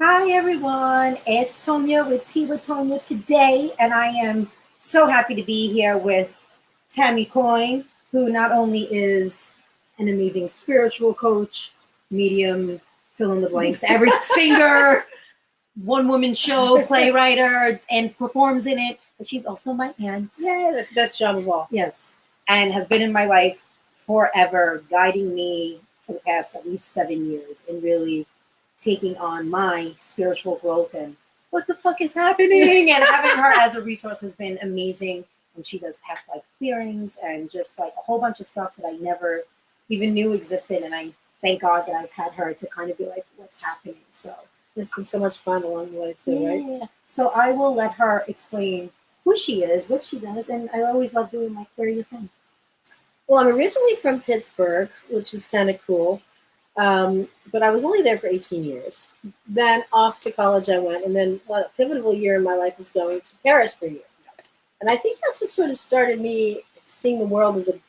Hi everyone, it's Tonia with Tea with Tonia today, and I am so happy to be here with Tami Coyne, who not only is an amazing spiritual coach, medium, fill in the blanks, every singer, one woman show, playwright, and performs in it, but she's also my aunt. Yeah, that's the best job of all. Yes, and has been in my life forever, guiding me for the past at least 7 years and really taking on my spiritual growth and what the fuck is happening. And having her as a resource has been amazing. And she does past life clearings and just like a whole bunch of stuff that I never even knew existed. And I thank God that I've had her to kind of be like, what's happening? So it's been so much fun along the way too, right? So I will let her explain who she is, what she does, and I always love doing like, where are you from? Well, I'm originally from Pittsburgh, which is kind of cool. But I was only there for 18 years. Then off to college I went, and then a pivotal year in my life was going to Paris for a year. And I think that's what sort of started me seeing the world as a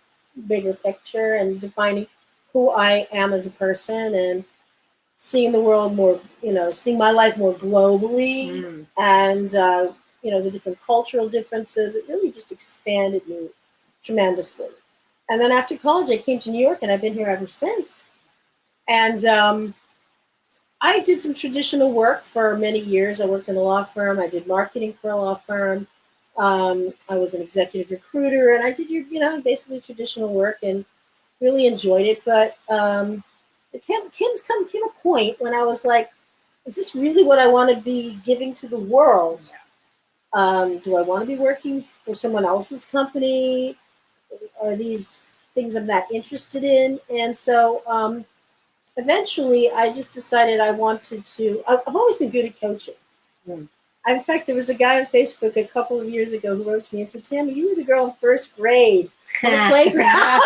bigger picture and defining who I am as a person and seeing the world more, seeing my life more globally and, the different cultural differences. It really just expanded me tremendously. And then after college, I came to New York, and I've been here ever since. And I did some traditional work for many years. I worked in a law firm. I did marketing for a law firm. I was an executive recruiter, and I did basically traditional work and really enjoyed it. But it came a point when I was like, is this really what I want to be giving to the world? Do I want to be working for someone else's company? Are these things I'm that interested in? And so eventually I just decided I wanted to, I've always been good at coaching. In fact, there was a guy on Facebook a couple of years ago who wrote to me and said, Tammy, you were the girl in first grade on the playground.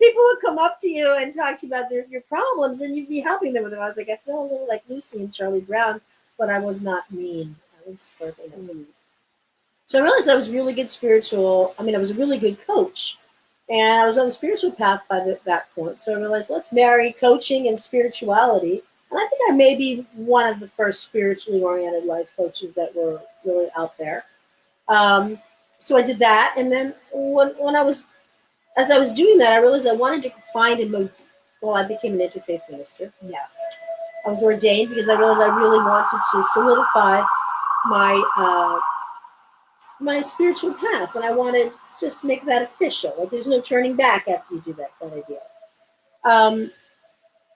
People would come up to you and talk to you about your problems, and you'd be helping them with them. I was like, I feel a little like Lucy and Charlie Brown, but I was not mean. I was certainly not mean. So I realized I was really good I was a really good coach. And I was on the spiritual path by that point. So I realized, let's marry coaching and spirituality. And I think I may be one of the first spiritually oriented life coaches that were really out there. So I did that. And then as I was doing that, I realized I wanted to find I became an interfaith minister. Yes. I was ordained because I realized I really wanted to solidify my spiritual path. And I wanted just to make that official. Like there's no turning back after you do that kind of deal.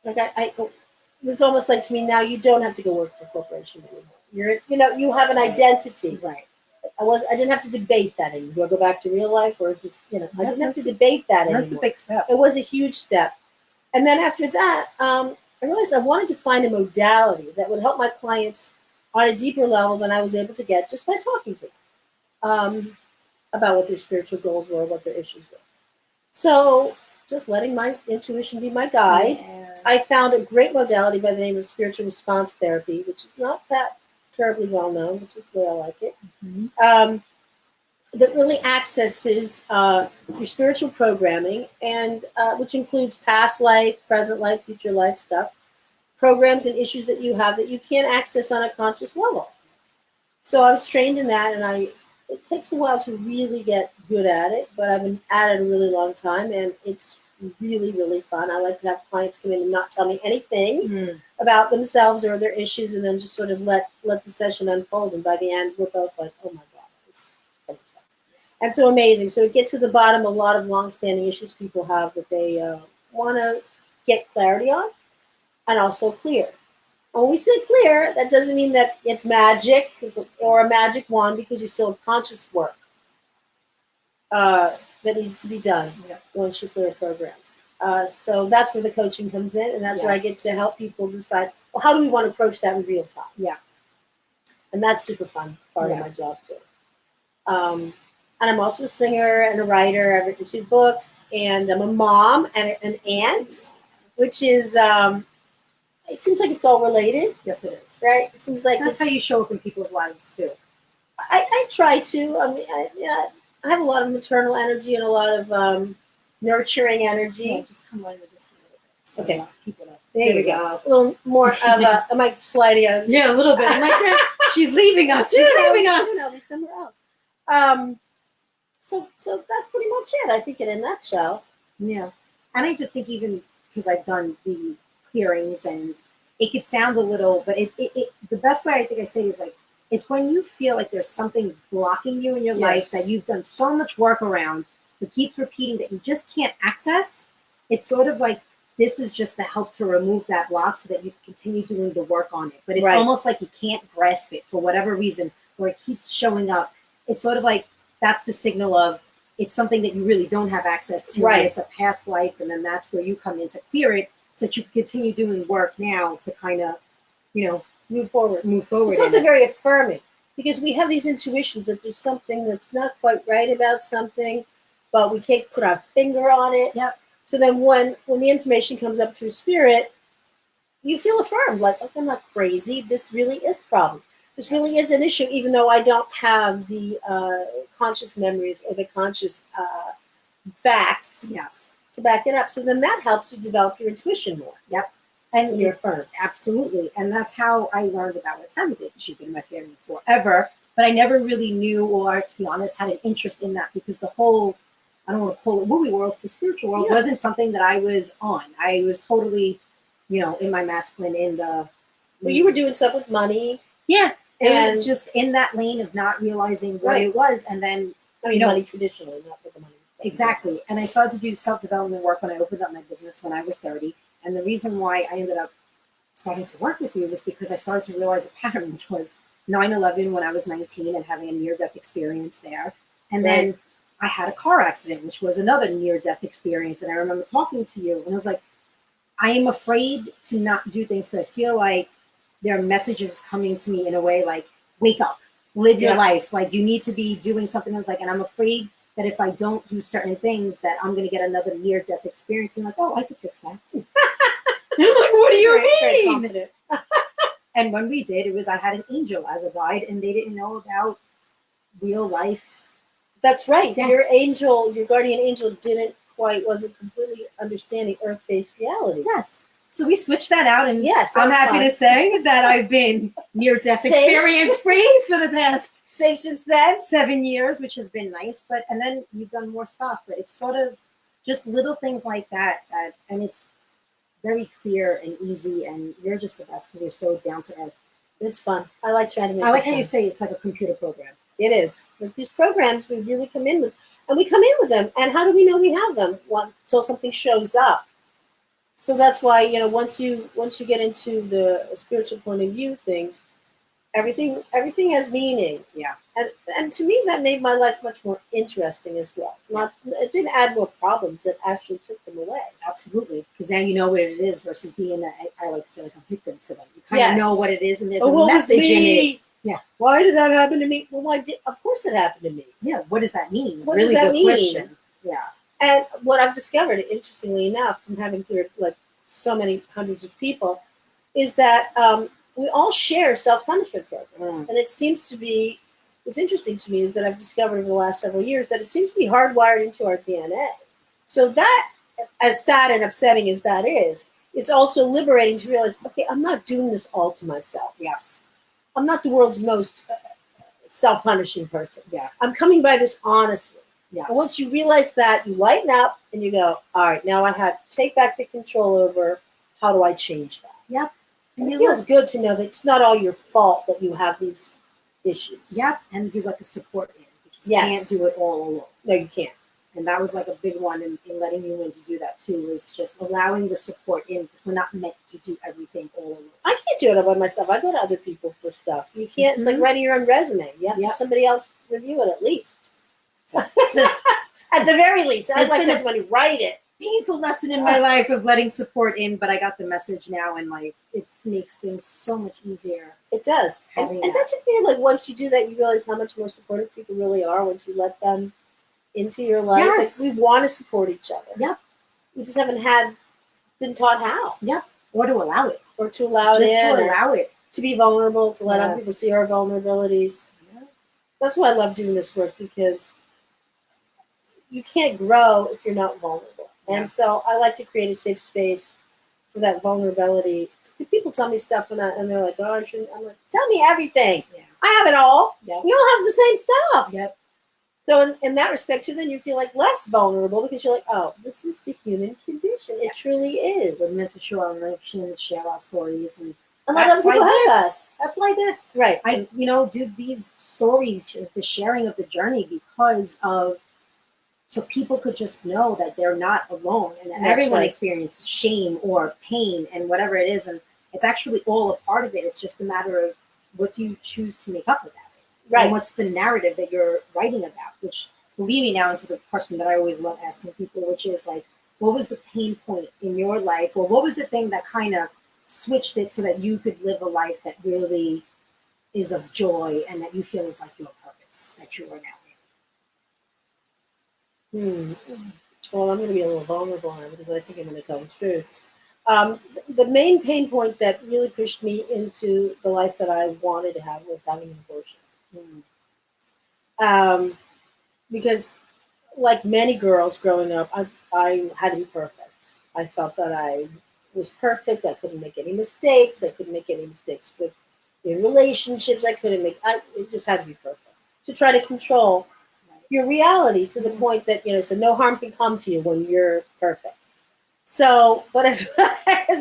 It was almost like to me, now you don't have to go work for a corporation anymore. You have an identity. Right. I didn't have to debate that anymore. Do I go back to real life, or is this, I didn't have to debate that anymore. That's a big step. It was a huge step. And then after that, I realized I wanted to find a modality that would help my clients on a deeper level than I was able to get just by talking to them about what their spiritual goals were, what their issues were. So just letting my intuition be my guide. Yeah. I found a great modality by the name of spiritual response therapy, which is not that terribly well known, which is the way I like it. That really accesses your spiritual programming, and which includes past life, present life, future life stuff, programs and issues that you have that you can't access on a conscious level. So I was trained in that, and it takes a while to really get good at it, but I've been at it a really long time, and it's really, really fun. I like to have clients come in and not tell me anything about themselves or their issues, and then just sort of let the session unfold. And by the end, we're both like, oh my God, it's so much fun. And so amazing. So it gets to the bottom of a lot of longstanding issues people have that they want to get clarity on, and also clear. And when we say clear, that doesn't mean that it's magic or a magic wand, because you still have conscious work that needs to be done once you clear programs. So that's where the coaching comes in, and that's where I get to help people decide, well, how do we want to approach that in real time? Yeah. And that's super fun part of my job too. And I'm also a singer and a writer. I've written 2 books, and I'm a mom and an aunt, which is... it seems like it's all related. Yes, it is. Right? It seems like that's how you show up in people's lives too. I try to. I mean, I have a lot of maternal energy and a lot of nurturing energy. Just come on with this a little bit. So Okay. I want people to, There we go. A little more of a, am I sliding out? Yeah, a little bit. I'm like that. She's leaving us. She's leaving us. Soon I'll be somewhere else. So that's pretty much it. I think in a nutshell. Yeah. And I just think even because I've done the clearings and it could sound a little, but it the best way I think I say is like, it's when you feel like there's something blocking you in your life Yes. that you've done so much work around, but keeps repeating that you just can't access. It's sort of like, this is just the help to remove that block so that you can continue doing the work on it. But it's Right. almost like you can't grasp it for whatever reason, or it keeps showing up. It's sort of like, that's the signal of, it's something that you really don't have access to. Right. And it's a past life, and then that's where you come in to clear it so that you can continue doing work now to kind of, Move forward. move forward. It's also very affirming because we have these intuitions that there's something that's not quite right about something, but we can't put our finger on it. Yep. So then when the information comes up through spirit, you feel affirmed, like, okay, I'm not crazy. This really is a problem. This really is an issue, even though I don't have the conscious memories or the conscious facts Yes. to back it up. So then that helps you develop your intuition more. Yep. And You're affirmed. Absolutely. And that's how I learned about what Tami did. She'd been in my family forever, but I never really knew, or to be honest, had an interest in that because the whole, I don't want to call it movie world, the spiritual world wasn't something that I was on. I was totally, in my masculine, in the... Well, you were doing stuff with money. Yeah. And And- it was just in that lane of not realizing what Right. it was. And then, Money traditionally, not with the money. exactly. And I started to do self-development work when I opened up my business when I was 30. And the reason why I ended up starting to work with you was because I started to realize a pattern, which was 9/11 when I was 19 and having a near-death experience there. And then I had a car accident, which was another near-death experience. And I remember talking to you, and I was like, I am afraid to not do things because I feel like there are messages coming to me in a way like, wake up, live your life. Like, you need to be doing something. I was like, and I'm afraid that if I don't do certain things, that I'm going to get another near-death experience. And I'm like, oh, I could fix that. And I'm like, what do you mean? And when we did, it was I had an angel as a guide, and they didn't know about real life. That's right. Yeah. Your guardian angel wasn't completely understanding earth-based reality. Yes. So we switched that out, and Yes, I'm happy to say that I've been near-death Safe. experience-free for the past Safe since then. 7 years, which has been nice. And then you've done more stuff, but it's sort of just little things like that, and it's very clear and easy, and you're just the best because you're so down to earth. It's fun. I like trying to make I like it how you fun. say it's like a computer program. It is. Like these programs we really come in with, and we come in with them. And how do we know we have them? Well, until something shows up. So that's why, once you get into the spiritual point of view things, everything has meaning. Yeah. And to me, that made my life much more interesting as well. It didn't add more problems; it actually took them away. Absolutely, because now you know what it is versus being I like to say like a victim to them. You kind of know what it is, and there's a message in it. Yeah. Why did that happen to me? Well, of course it happened to me. Yeah. What does that mean? It's What really does that good mean? question. Yeah. And what I've discovered, interestingly enough, from having cleared like so many hundreds of people, is that we all share self-punishment programs. And it seems to be, what's interesting to me is that I've discovered over the last several years that it seems to be hardwired into our DNA. So that, as sad and upsetting as that is, it's also liberating to realize, okay, I'm not doing this all to myself. Yes. I'm not the world's most self-punishing person. Yeah. I'm coming by this honestly. Yes. And once you realize that, you lighten up and you go, all right, now I have to take back the control over how do I change that? Yep. And it feels good to know that it's not all your fault that you have these issues. Yep. And you got the support in because you can't do it all alone. No, you can't. And that was like a big one in letting you in to do that too, was just allowing the support in because we're not meant to do everything all alone. I can't do it all by myself. I go to other people for stuff. You can't. It's like writing your own resume. You have to have somebody else review it at least. At the very least. I'd like to have somebody write it. Painful lesson in my life of letting support in, but I got the message now, and like it makes things so much easier. It does. And don't you feel like once you do that, you realize how much more supportive people really are once you let them into your life? Yes. Like, we want to support each other. Yep. We just haven't been taught how. Yep. Or to allow it. Or to allow it in. To allow it. To be vulnerable, to let other people see our vulnerabilities. Yeah. That's why I love doing this work, because you can't grow if you're not vulnerable. And so I like to create a safe space for that vulnerability. People tell me stuff and they're like, "Oh, I shouldn't." I'm like, "Tell me everything. Yeah. I have it all. Yep. We all have the same stuff." Yep. So in that respect, too, then you feel like less vulnerable because you're like, "Oh, this is the human condition. It truly is." We're meant to show our emotions, share our stories, and let other people help us. That's why this. Right. I, do these stories, the sharing of the journey, because of, so people could just know that they're not alone, and that everyone experiences shame or pain and whatever it is, and it's actually all a part of it. It's just a matter of what do you choose to make up of that. Right. And what's the narrative that you're writing about, which will lead me now into the question that I always love asking people, which is like, what was the pain point in your life, or what was the thing that kind of switched it so that you could live a life that really is of joy and that you feel is like your purpose that you are now in? Well, I'm going to be a little vulnerable now because I think I'm going to tell the truth. The main pain point that really pushed me into the life that I wanted to have was having an abortion. Because, like many girls growing up, I had to be perfect. I felt that I was perfect. I couldn't make any mistakes. I couldn't make any mistakes in relationships. It just had to be perfect. To try to control your reality to the point that, so no harm can come to you when you're perfect. So, but as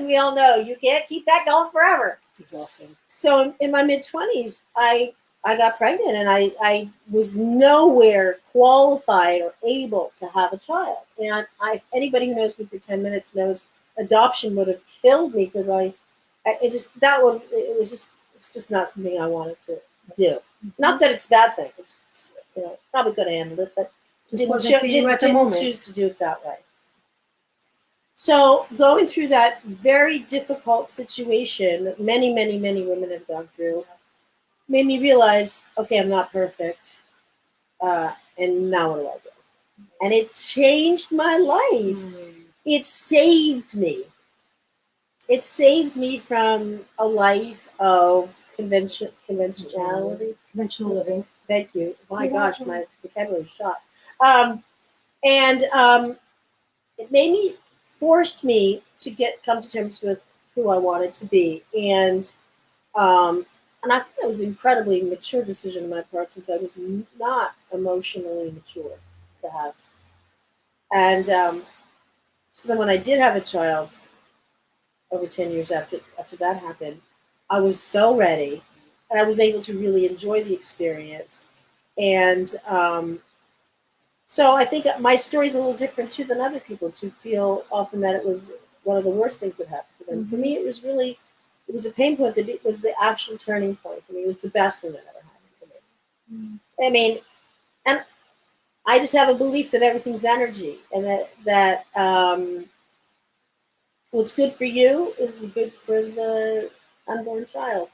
we all know, you can't keep that going forever. It's exhausting. So in my mid-20s, I got pregnant and I was nowhere qualified or able to have a child. And anybody who knows me for 10 minutes knows adoption would have killed me because it's just not something I wanted to do. Not that it's a bad thing. It's probably could have handled it, but didn't choose to do it that way. So going through that very difficult situation that many, many, many women have gone through made me realize, okay, I'm not perfect. And now what do I do? And it changed my life. It saved me. It saved me from a life of conventional living. Thank you. My gosh, my vocabulary is shot. And it forced me to come to terms with who I wanted to be. And I think that was an incredibly mature decision on my part since I was not emotionally mature to have. And so then when I did have a child over 10 years after that happened, I was so ready and I was able to really enjoy the experience. And so I think my story is a little different too than other people's who feel often that it was one of the worst things that happened to them. For me, it was a pain point that it was the actual turning point for me. It was the best thing that ever happened to me. I mean, and I just have a belief that everything's energy and that what's good for you is good for the unborn child.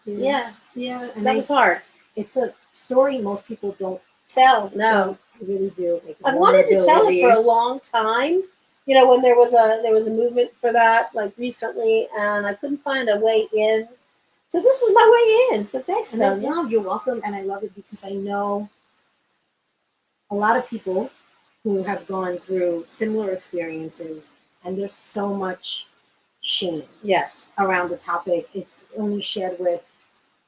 Yeah. Yeah. And that was hard. It's a story most people don't tell. No. So I really do. I've wanted to tell it for a long time. When there was a movement for that, like recently, and I couldn't find a way in. So this was my way in. So thanks, Tonia. No, you're welcome, and I love it because I know a lot of people who have gone through similar experiences, and there's so much shame. Yes. Around the topic. It's only shared with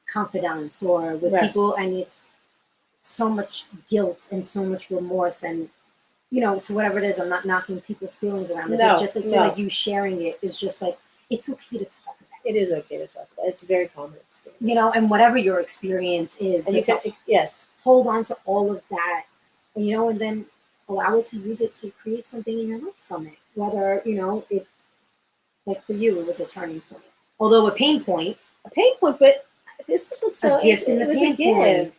confidants or with people, and it's so much guilt and so much remorse and. So whatever it is, I'm not knocking people's feelings around it. No, I feel like you sharing it is just like, it's okay to talk about it. It is okay to talk about it. It's a very common experience. And whatever your experience is, and you can, hold on to all of that, and then allow it to use it to create something in your life from it. Whether, it, like for you, it was a turning point. Although a pain point, but this is what's so, a gift in the pain point.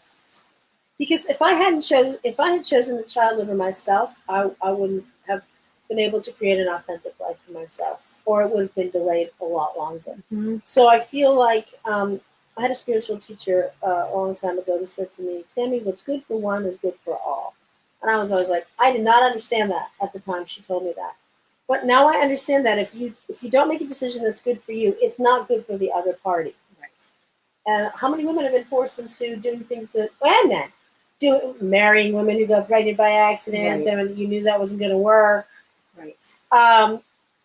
Because if I had chosen the child over myself, I wouldn't have been able to create an authentic life for myself, or it would have been delayed a lot longer. Mm-hmm. So I feel like I had a spiritual teacher a long time ago who said to me, "Tami, what's good for one is good for all." And I was always like, I did not understand that at the time she told me that. But now I understand that if you don't make a decision that's good for you, it's not good for the other party. Right. And how many women have been forced into doing things that, and men, marrying women who got pregnant by accident, then you knew that wasn't going to work. Right.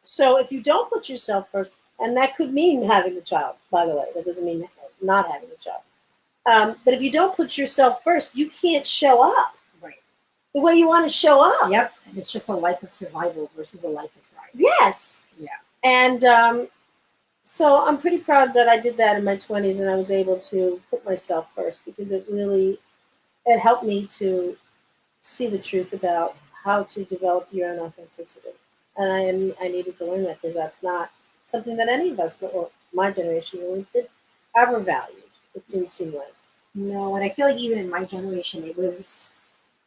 So if you don't put yourself first, and that could mean having a child, by the way, that doesn't mean not having a child. But if you don't put yourself first, you can't show up Right. the way you want to show up. Yep. And it's just a life of survival versus a life of thriving. Yes. Yeah. And so I'm pretty proud that I did that in my 20s, and I was able to put myself first, because it helped me to see the truth about how to develop your own authenticity. And I needed to learn that, because that's not something that any of us, or my generation, really did ever valued. It didn't seem like. No, and I feel like even in my generation, it was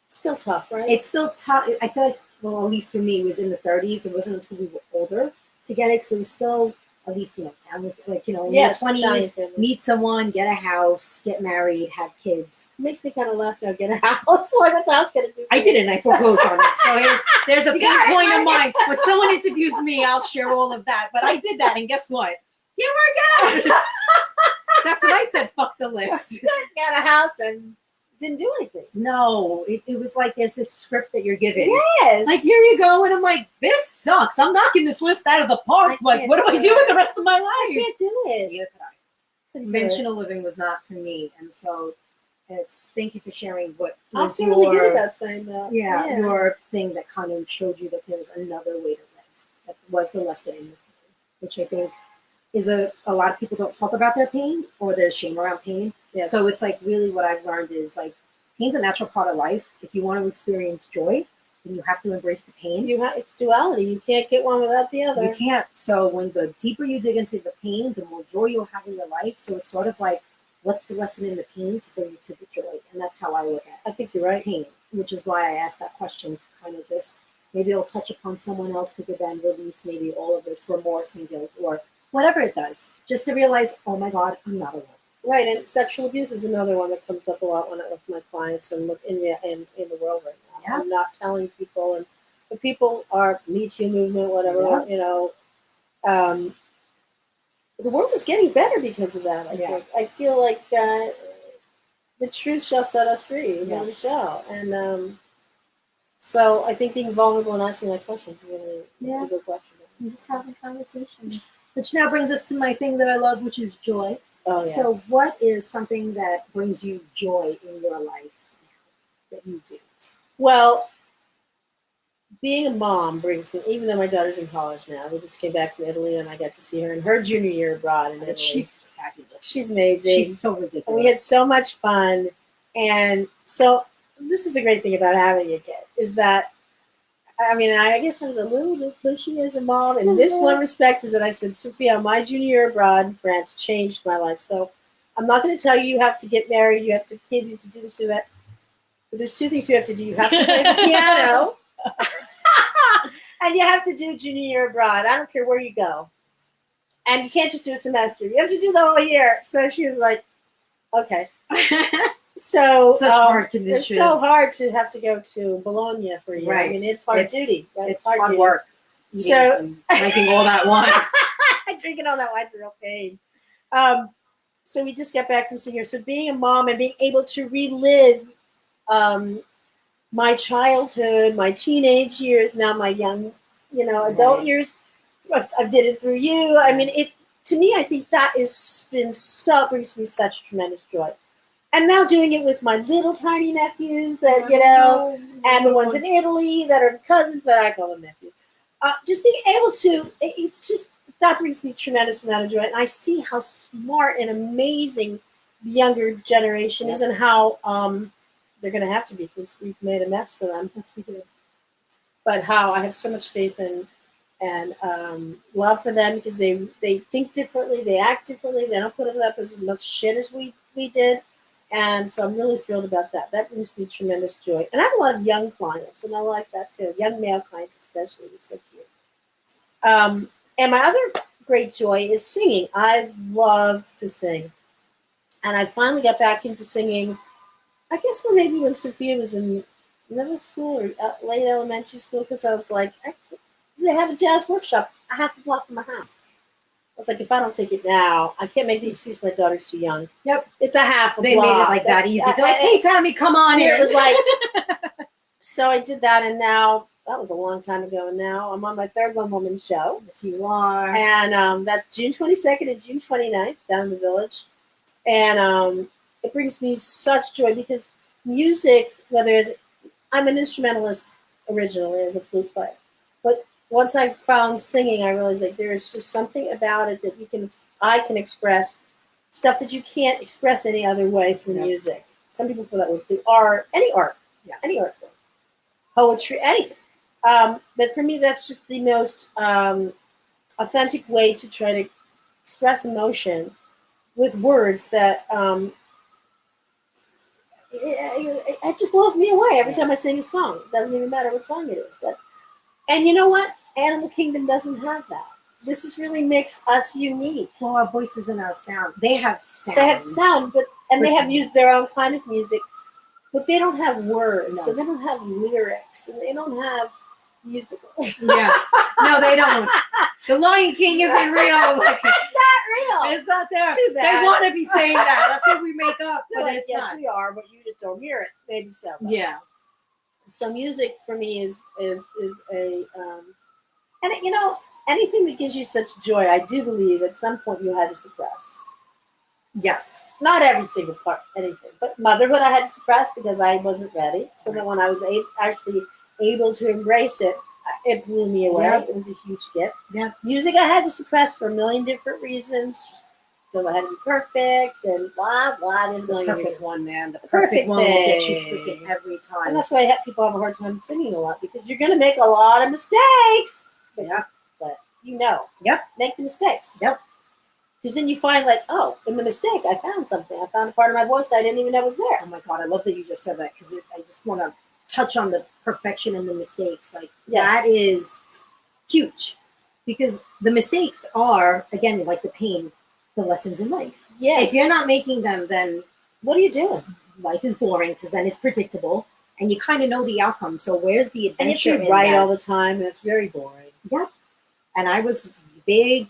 Still tough, right? it's still tough. I feel like, well, at least for me, it was in the 30s. It wasn't until we were older to get it, because it was still, at least, down with, like, in Yes, your 20s, Italian family. meet someone, get a house, get married, have kids. It makes me kind of laugh now. Get a house. Like, what's a house gonna do? I didn't. I foreclosed on it. So there's a You big got it, point of Mike. mine. When someone interviews me, I'll share all of that. But I did that, and guess what? Didn't work out. That's what I said. Fuck the list. Got a house and didn't do anything. No, it was like there's this script that you're given. Yes. Like, here you go. And I'm like, this sucks. I'm knocking this list out of the park. Like, what do I do with the rest of my I life? can't do it. Neither could I. Couldn't do it. Conventional living was not for me. And so thank you for sharing what I was feel really good your, about saying that. your thing that kind of showed you that there's another way to live. That was the lesson in the pain, which I think is a lot of people don't talk about their pain, or there's shame around pain. Yes. So it's like, really what I've learned is, like, pain's a natural part of life. If you want to experience joy, then you have to embrace the pain. It's duality. You can't get one without the other. You can't. So when the deeper you dig into the pain, the more joy you'll have in your life. So it's sort of like, what's the lesson in the pain to bring you to the joy? And that's how I look at I think you're right. pain, which is why I asked that question, to kind of just, maybe it'll touch upon someone else who could then release maybe all of this remorse and guilt, or whatever it does, just to realize, oh my God, I'm not alone. Right, and sexual abuse is another one that comes up a lot when I look at my clients and look in the world right now. Yeah. I'm not telling people, and the people are Me Too movement, whatever. Yeah. The world is getting better because of that. I think. I feel like the truth shall set us free. Really shall. And so I think being vulnerable and asking that question is really a good question. And just having conversations, which now brings us to my thing that I love, which is joy. Oh, yes. So what is something that brings you joy in your life now that you do? Well, being a mom brings me, even though my daughter's in college now, we just came back from Italy, and I got to see her in her junior year abroad in Italy. She's fabulous. She's amazing. She's so ridiculous. And we had so much fun. And so this is the great thing about having a kid, is that, I mean, I guess I was a little bit pushy as a mom in this one respect, is that I said, Sophia, my junior year abroad in France changed my life. So I'm not going to tell you have to get married, you have to have kids, you have to do this, do that. But there's two things you have to do. You have to play the piano, and you have to do junior year abroad. I don't care where you go. And you can't just do a semester. You have to do the whole year. So she was like, okay. So such hard conditions. It's so hard to have to go to Bologna for a year. Right. I mean, it's hard duty. Right? It's hard work. So drinking all that wine. Drinking all that wine's a real pain. So we just got back from seeing her. So being a mom and being able to relive my childhood, my teenage years, now my young, adult years. I did it through you. I mean, to me, I think that brings me such tremendous joy. And now doing it with my little tiny nephews that, and the ones in Italy that are cousins, but I call them nephews. Just being able to, that brings me a tremendous amount of joy. And I see how smart and amazing the younger generation is, and how they're going to have to be, because we've made a mess for them. Yes, we do. But how I have so much faith and love for them, because they think differently, they act differently, they don't put up as much shit as we did. And so I'm really thrilled about that. That brings me tremendous joy. And I have a lot of young clients, and I like that too. Young male clients especially, which is so cute. And my other great joy is singing. I love to sing. And I finally got back into singing, I guess maybe when Sophia was in middle school or late elementary school, because I was like, they have a jazz workshop a half a block from my house. I was like, if I don't take it now, I can't make the excuse my daughter's too young. Yep. It's a half a block. They made it like that easy. They're like, hey, Tami, come on in. It was like, so I did that, and now that was a long time ago now. I'm on my third one-woman show. Yes, you are. And that's June 22nd and June 29th down in the Village. And it brings me such joy because music, whether it's, I'm an instrumentalist originally as a flute player, but once I found singing, I realized that there's just something about it that I can express stuff that you can't express any other way through music. Some people feel that way through art, any art, Yes. any art form, poetry, anything. But for me, that's just the most authentic way to try to express emotion with words that it just blows me away every time I sing a song. It doesn't even matter what song it is. And you know what? Animal Kingdom doesn't have that. This is really makes us unique. Well, our voices and our sound. They have sound. They have sound, and they have used their own kind of music, but they don't have words. No. So they don't have lyrics, and they don't have musicals. Yeah. No, they don't. The Lion King isn't real. Like, It's not real. it's not there. Too bad. They want to be saying that. That's what we make up, They're but like, it's yes, not. we are, but you just don't hear it. Maybe so. Yeah. So music for me is a and you know, anything that gives you such joy, I do believe at some point you had to suppress. Yes. Not every single part, anything, but motherhood I had to suppress because I wasn't ready. So then when I was actually able to embrace it, it blew me away. Yeah. It was a huge gift. Yeah. Music I had to suppress for a million different reasons. Because I had to be perfect and blah blah. There's a The million perfect reasons. one, man. The Perfect perfect one will get you thing. freaking every time. And that's why people have a hard time singing a lot because you're going to make a lot of mistakes. Yeah. But you know. Yep. Make the mistakes. Yep. Because then you find like, oh, in the mistake, I found something. I found a part of my voice I didn't even know was there. Oh my God, I love that you just said that because I just want to touch on the perfection and the mistakes. Like Yes. that is huge because the mistakes are, again, like the pain, the lessons in life. Yeah. If you're not making them, then What are you doing? life is boring because then it's predictable and you kind of know the outcome. So where's the And adventure? if you write all the time, that's very boring. Yep. And I was big,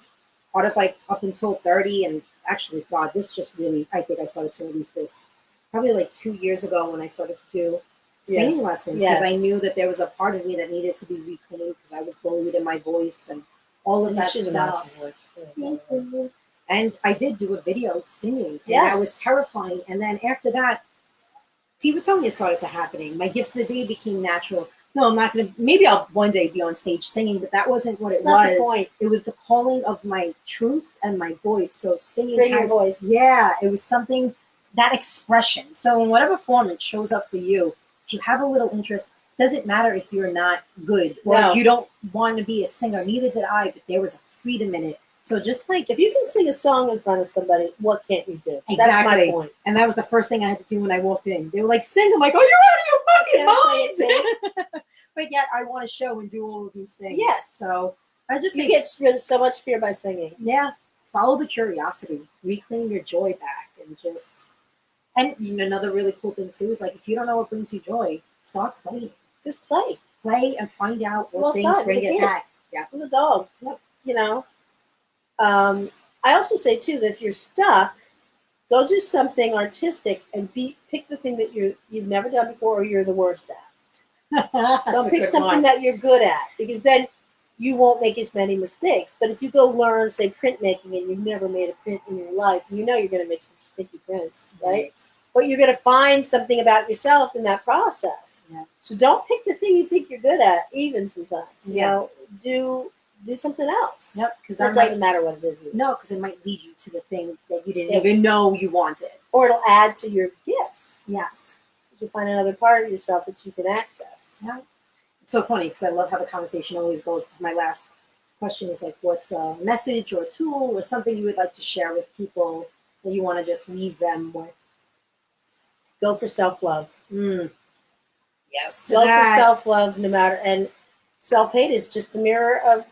part of like up until 30, and actually, God, this just really, I think I started to release this probably like 2 years ago when I started to do singing lessons because I knew that there was a part of me that needed to be reclaimed because I was bullied in my voice and all of that stuff. And I did do a video singing, and that was terrifying. And then after that, Tonia started to happening. My gifts of the day became natural. No, I'm not gonna. Maybe I'll one day be on stage singing, but that wasn't what It's it not was. the point. It was the calling of my truth and my voice. So singing Bring your voice. Yeah, it was something, that expression. So in whatever form it shows up for you, if you have a little interest, doesn't matter if you're not good or No. if you don't want to be a singer. Neither did I, but there was a freedom in it. So just like, If you can sing a song in front of somebody, what can't you do? Exactly. That's my point. And that was the first thing I had to do when I walked in. They were like, sing. I'm like, oh, you're out of your fucking mind. But yet I want to show and do all of these things. Yes. So I just You think, get rid of so much fear by singing. yeah, follow the curiosity, reclaim your joy back, and just, and you know, another really cool thing too is like, if you don't know what brings you joy, start playing. Just play. Play and find out what Well, things outside, bring with a it kid. back. Yeah. With a dog. You know. I also say too that if you're stuck, go do something artistic and pick the thing that you've never done before or you're the worst at. Don't pick something that you're good at because then you won't make as many mistakes. But if you go learn, say, printmaking and you've never made a print in your life, you know you're going to make some sticky prints, right? But you're going to find something about yourself in that process. Yeah. So don't pick the thing you think you're good at, even sometimes. You Yeah. know, do something else. Yep. Because It doesn't matter what it is. No, because it might lead you to the thing that you didn't even know you wanted. Or it'll add to your gifts. Yes. You find another part of yourself that you can access. Yeah. It's so funny because I love how the conversation always goes, because my last question is like, what's a message or a tool or something you would like to share with people that you want to just leave them with? Go for self-love. Yes. Go for self-love no matter, and self-hate is just the mirror of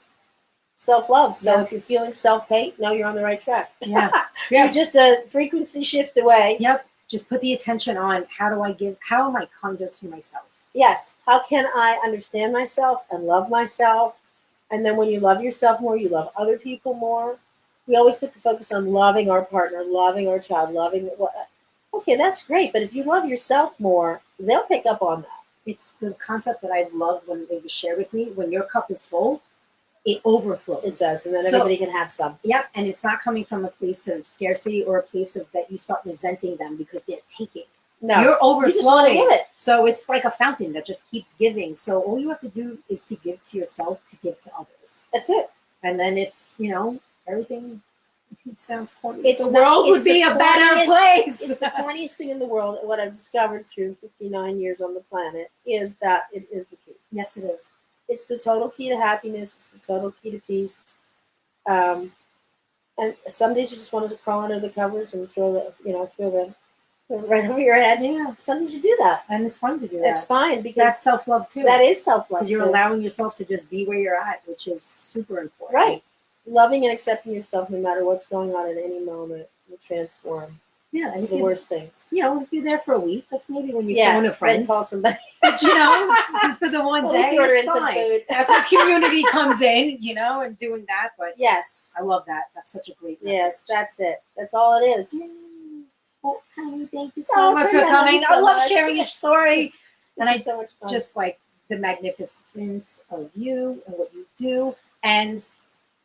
self-love. So if you're feeling self-hate, know you're on the right track. Yeah. You're just a frequency shift away. Yep. Just put the attention on how am I kinder to myself? Yes. How can I understand myself and love myself? And then when you love yourself more, you love other people more. We always put the focus on loving our partner, loving our child, loving what. Okay, that's great. But if you love yourself more, they'll pick up on that. it's the concept that I loved when it was shared with me. When your cup is full, it overflows. It does, and then So- everybody can have some. Yep, and it's not coming from a place of scarcity or a place of that you start resenting them because they're taking. No, You're you just want to overflowing. give it. So it's like a fountain that just keeps giving. So all you have to do is to give to yourself, to give to others. That's it. And then it's, everything, it sounds corny. It's the not- world it's would be the a better corniest- place. It's the corniest thing in the world. And what I've discovered through 59 years on the planet is that it is the key. Yes, it is. It's the total key to happiness. It's the total key to peace. And some days you just want to crawl under the covers and throw the right over your head. Yeah. Some days you do that. And it's fun to do It's that. fine because That's self-love too. that is self-love. Because you're too. allowing yourself to just be where you're at, which is super important. Right. Loving and accepting yourself no matter what's going on at any moment will transform Yeah. And if the worst things. if you're there for a week, that's maybe when you Yeah, phone a friend. then call somebody. But it's for the one At day, least you order it's in some fine. food. That's where community comes in, and doing that. But Yes. I love that. That's such a great message. Yes, that's it. That's all it is. Yay. Well, Tami, thank you so Oh, much for Tonia, I love coming. you I so love much. sharing your story. And This is so much fun. just like the magnificence of you and what you do. And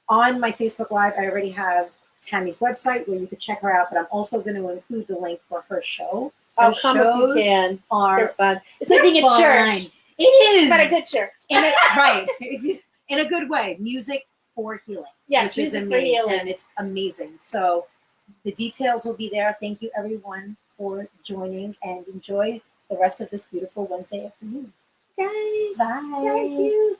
on my Facebook Live, I already have Tami's website where you could check her out, but I'm also going to include the link for her show. I'll Her come if you shows can. They're are fun. It's like being at fun. church. It is. But a good church. Right. In a good way. Music for healing. Yes, which is music for amazing, healing. and it's amazing. So the details will be there. Thank you, everyone, for joining, and enjoy the rest of this beautiful Wednesday afternoon. Guys, Bye. thank you.